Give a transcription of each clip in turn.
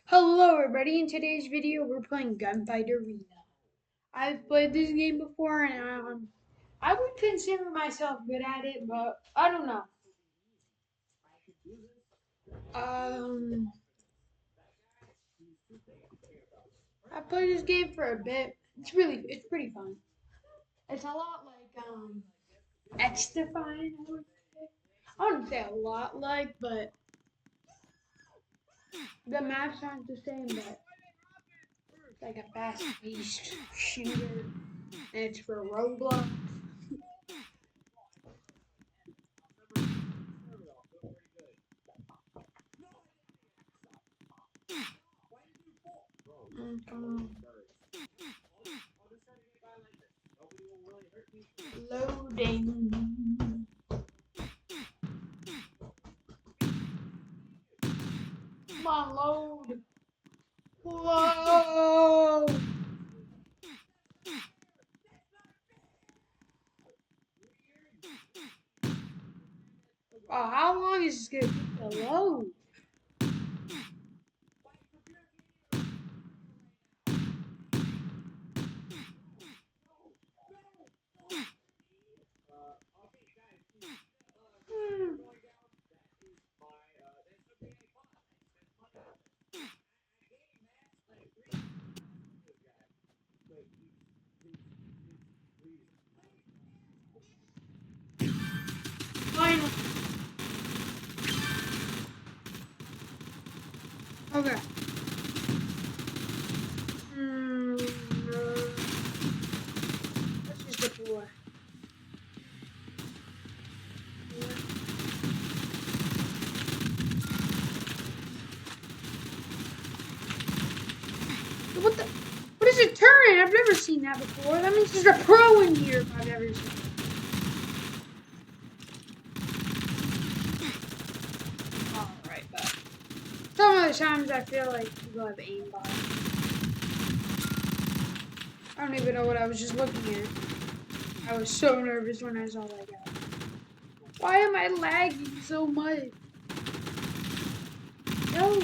Hello everybody, in today's video we're playing Gunfight Arena. I've played this game before and I would consider myself good at it, but I don't know. Um, I played this game for a bit. It's pretty fun. It's a lot like X-Define, I wouldn't say a lot like, but the maps aren't the same, but it's like a fast-paced shooter and it's for Roblox. Loading. Come on, load. Whoa! Oh, how long is this gonna take to load? Hmm. Finally. Okay. Hmm. Let's just deploy. What the? What is it turning? I've never seen that before. That means there's a pro in here if I've ever seen it. Alright, but some of the times I feel like people have aimbot. I don't even know what I was just looking at. I was so nervous when I saw that guy. Why am I lagging so much? No!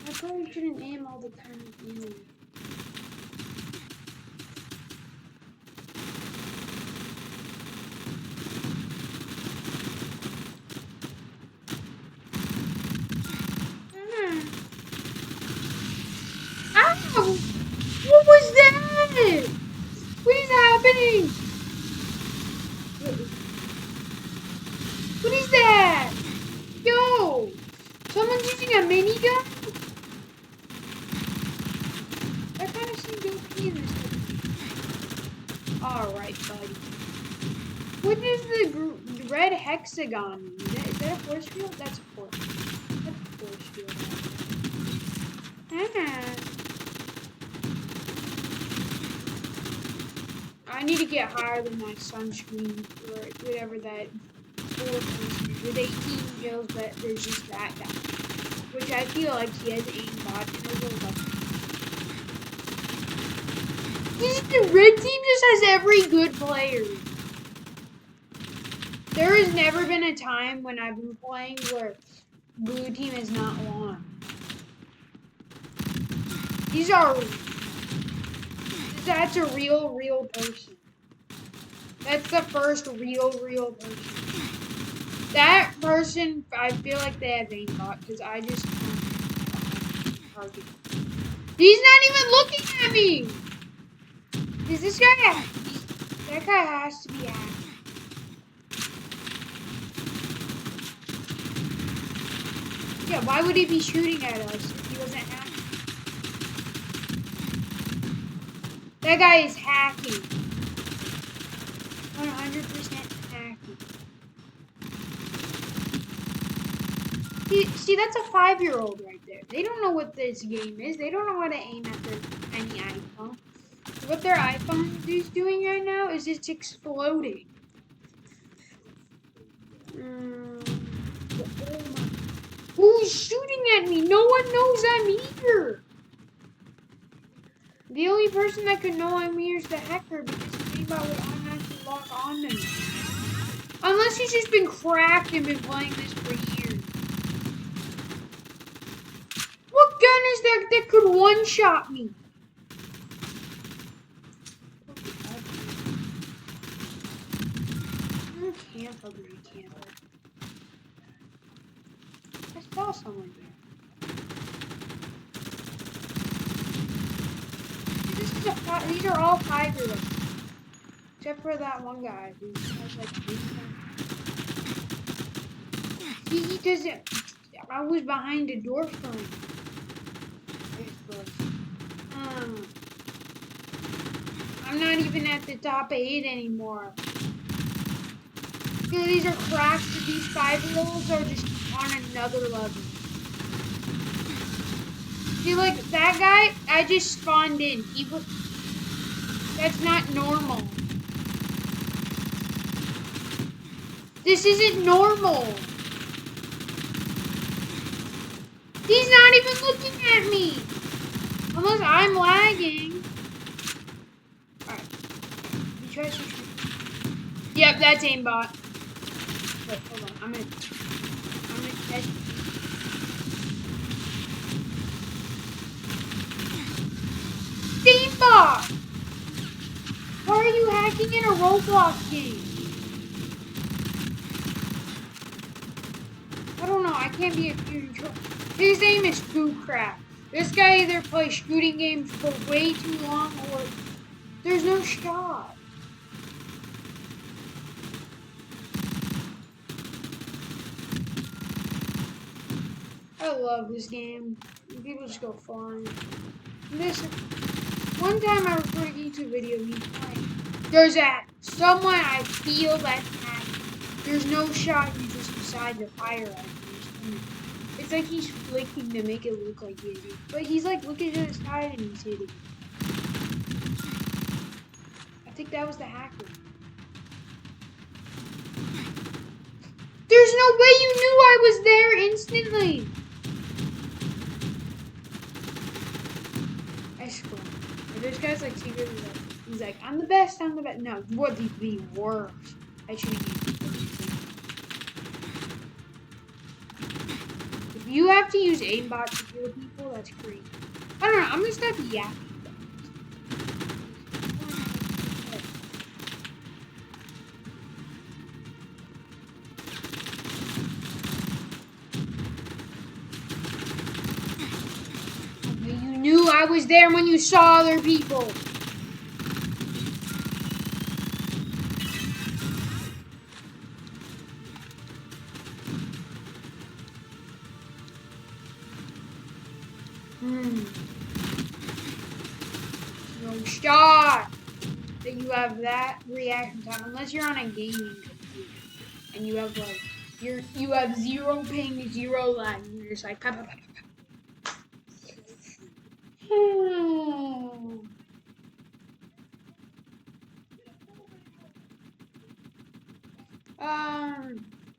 I probably shouldn't aim all the time anyway. Ow! What was that? What is happening? What is that? Yo! Someone's using a minigun? That kind of seems OP in this game. Alright, buddy. What is the red hexagon mean? Is that a force field? That's a force. That's a force field. I need to get higher than my sunscreen or whatever that force is with 18 kills, but there's just that guy. Which I feel like he has aimbot and a robot. The red team just has every good player. There has never been a time when I've been playing where blue team has not won. That's a real person. That's the first real person. That person, I feel like they have aimbot because I just target. He's not even looking at me. Is this guy? That guy has to be hacked. Yeah, why would he be shooting at us if he wasn't hacked? That guy is hacking. 100% hacking. See, that's a 5-year-old right there. They don't know what this game is. They don't know how to aim at their tiny iPhone. What their iPhone is doing right now is it's exploding. Who's shooting at me? No one knows I'm here. The only person that could know I'm here is the hacker because the aimbot would automatically lock on to me. Unless he's just been cracked and been playing this for years. that could one-shot me. Camp agree camper. I saw someone here. These are all 5-year-olds. Except for that one guy who has like 8. He doesn't. I was behind a door frame. I'm not even at the top 8 anymore. These are cracks. These 5-year-olds are just on another level. See, like that guy, I just spawned in. That's not normal. This isn't normal. He's not even looking at me. Unless I'm lagging. Alright. Yep, that's aimbot. Wait, hold on. I'm gonna test. Aimbot! Why are you hacking in a Roblox game? I don't know. I can't be a future. His name is Foodcraft. This guy either plays shooting games for way too long or there's no shot. I love this game. People just go flying. One time I recorded a YouTube video of me playing. There's someone I feel that's hacking. There's no shot, you just decide to fire at him. It's like he's flicking to make it look like he's hitting. But he's like looking at his side and he's hitting. I think that was the hacker. There's no way you knew I was there instantly. I swear. This guy's like secretly like, he's like, I'm the best, I'm the best. No, you are the worst. I should have used it. If you have to use aimbot to kill people, that's crazy. I don't know, I'm gonna stop yapping. You knew I was there when you saw other people. No shot that you have that reaction time unless you're on a gaming computer and you have like you have 0 ping, 0 lag. You're just like pop, pop, pop, pop.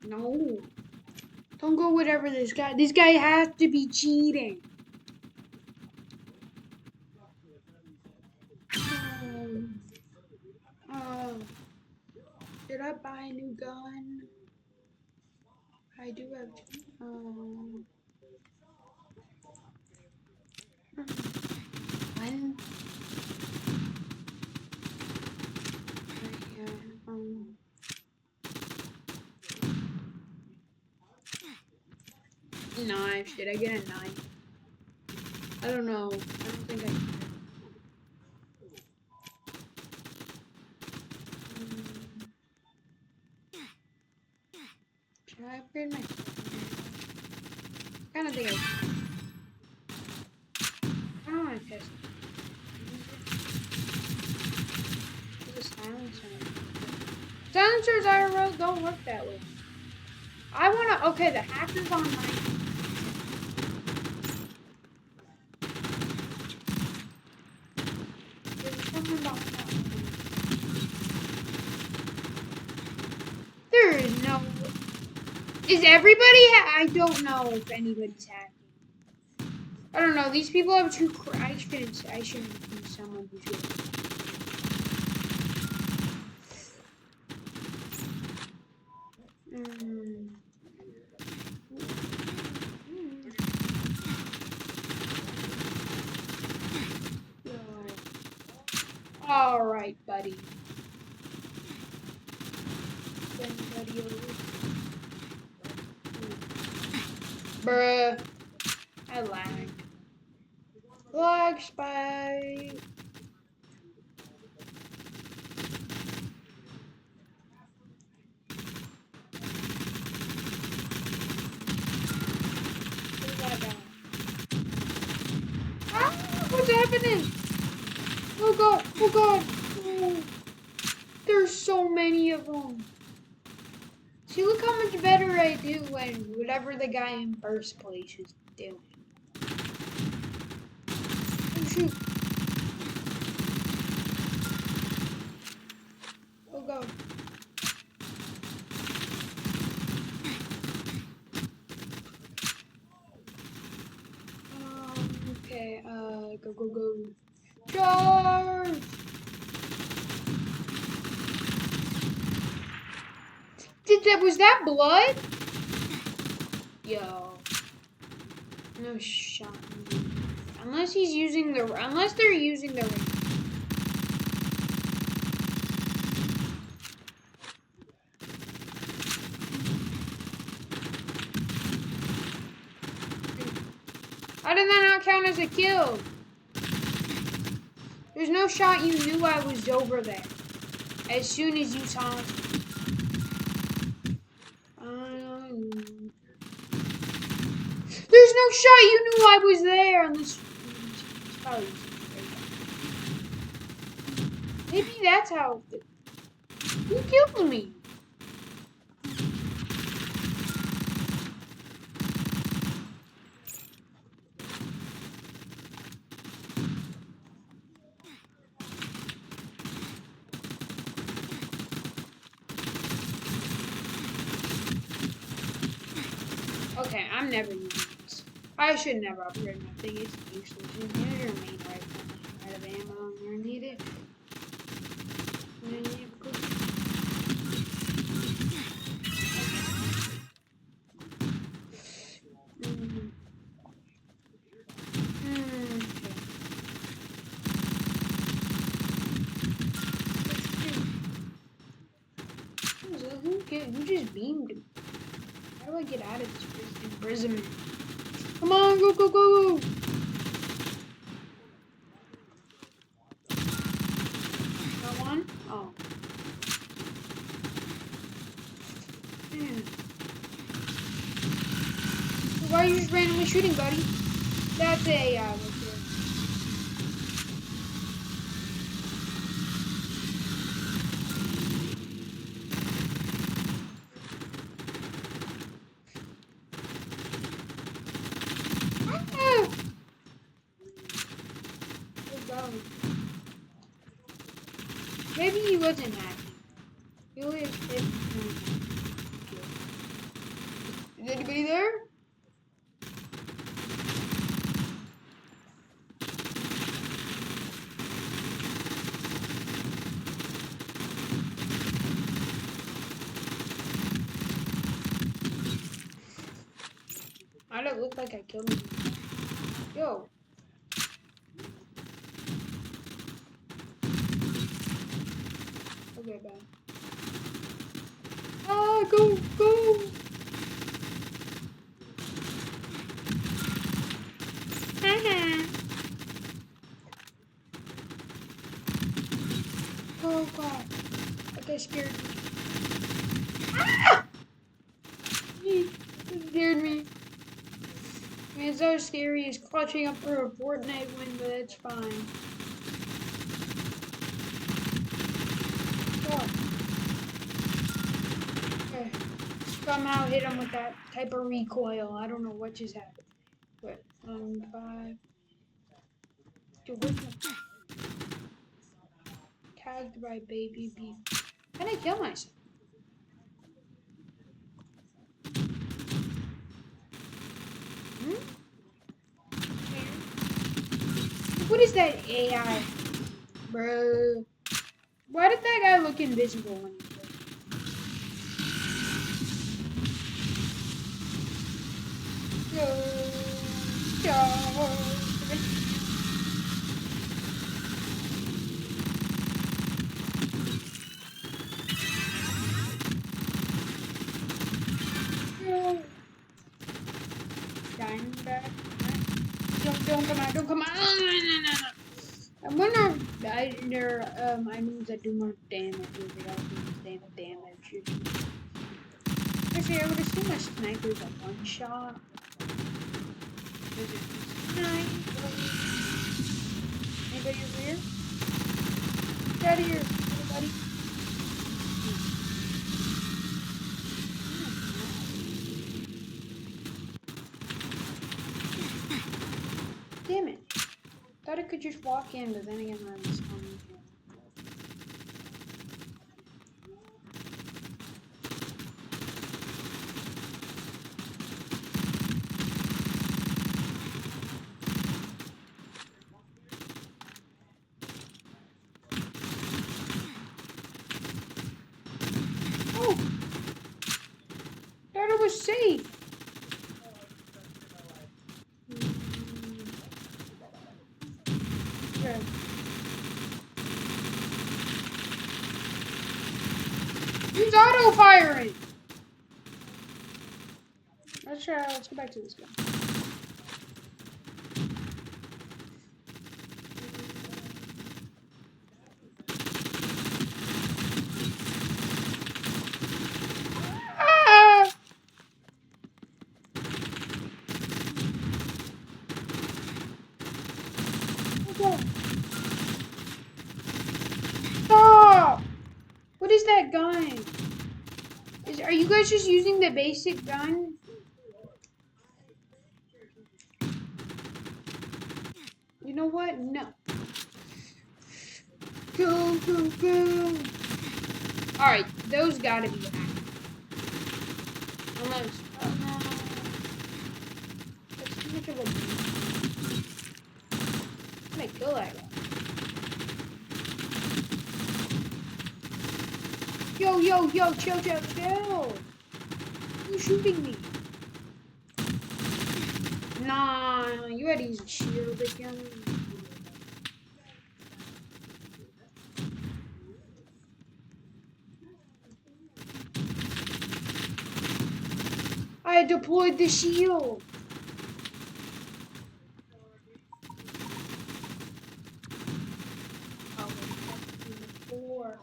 No. Don't go whatever this guy. This guy has to be cheating. Should I buy a new gun? I do have. When? Knife. Should I get a knife? I don't know. I don't think I can. Should I upgrade my? I kind of think I can. I don't want to test it. There's a silencer. Silencers IRL don't work that way. I want to. Okay, the hacker's on my. There is no. Is everybody? I don't know if anybody's hacking. I don't know. These people have too. I shouldn't be someone who's good. Alright, buddy. Then, buddy, over. Bruh. I lagged. Lag spike. Ah, what's happening? Oh god, oh god. Oh. There's so many of them. See, look how much better I do when whatever the guy in first place is doing. Oh shoot. Oh god. Okay, go, go, go. Charge! Was that blood? Yo. No shot. Unless they're using the ring. How did that not count as a kill? There's no shot you knew I was over there. As soon as you saw me. There's no shot you knew I was there unless probably maybe that's how. Who killed me? Okay, I'm never using this. I should never upgrade my thing. It's useless. Here's your main rifle. Out of ammo. I'm gonna need it. Who just beamed me? How do I get out of this imprisonment? Come on, go, go, go! Got one? Oh. Man. Why are you just randomly shooting, buddy? That's a, right there. Maybe he wasn't happy. He only has 15. Is anybody there? I don't look like I killed him. Yo. Okay, bye. Ah, go, go! Oh god. That guy scared me. Ah! He scared me. I mean, it's so scary. He's clutching up for a Fortnite win, but that's fine. Okay. Somehow hit him with that type of recoil. I don't know what just happened. But 5. Dude, what's my... Tagged by baby beef. How did I kill myself? What is that AI? Bro. Why did that guy look invisible when he back. Don't come out. Don't come out. I'm gonna die there. Items that do more damage. Damage. Actually, I would assume a sniper is a one shot. Anybody over here? Get out of here, buddy. Damn it. Thought I could just walk in, but then again, I was on. Oh! Thought it was safe. Okay. He's auto firing. Let's go back to this guy. Ah! Okay. Stop! What is that gun? Are you guys just using the basic gun? You know what? No. Go. Alright, those gotta be hacked. Unless. Oh no. That's too much of a. I'm gonna kill that guy. Yo, chill. Who's shooting me? Nah, you had to use a shield again. I deployed the shield. Oh, four.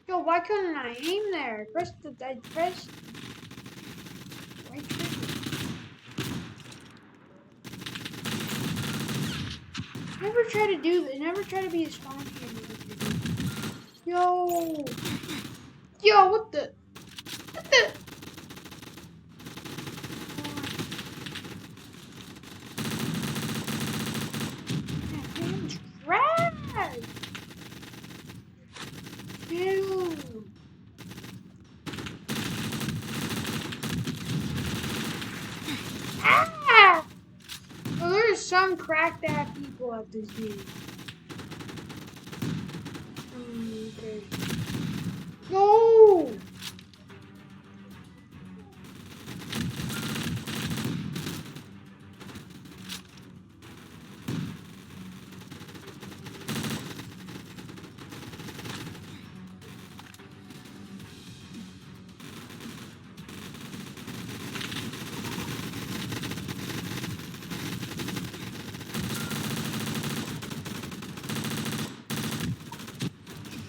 Yo, why couldn't I aim there? I pressed right trigger. Never try to do this. Never try to be a spawn camera. Yo, what the? I'm trash. Ew. Ah! Well, there's some cracked ass people at this game. Okay. No!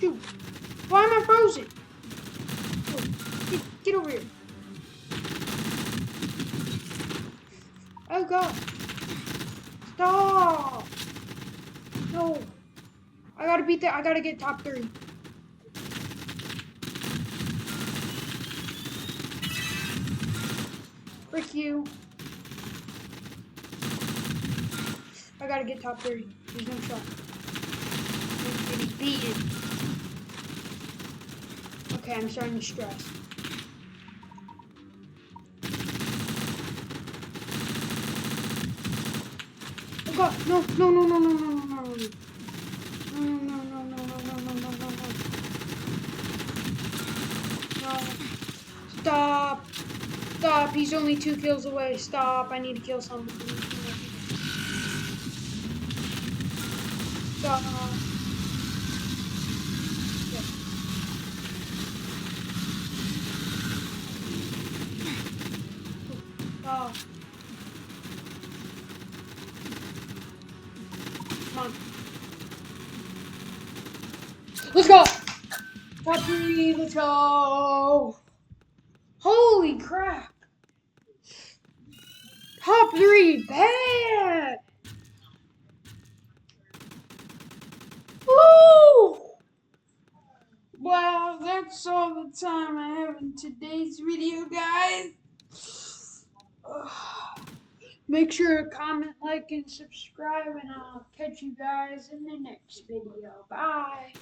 Shoot! Why am I frozen? Get over here. Oh god. Stop! No. I gotta beat that. I gotta get top 3. Frick you. I gotta get top 30. There's no shot. I'm getting beaten. Okay, I'm starting to stress. Oh god, no. No. Stop, he's only 2 kills away. Stop, I need to kill someone. Stop. Oh. Come on. Let's go! Top 3, let's go! Holy crap! Top 3, bad! Woo! Well, that's all the time I have in today's video, guys. Make sure to comment, like, and subscribe, and I'll catch you guys in the next video. Bye!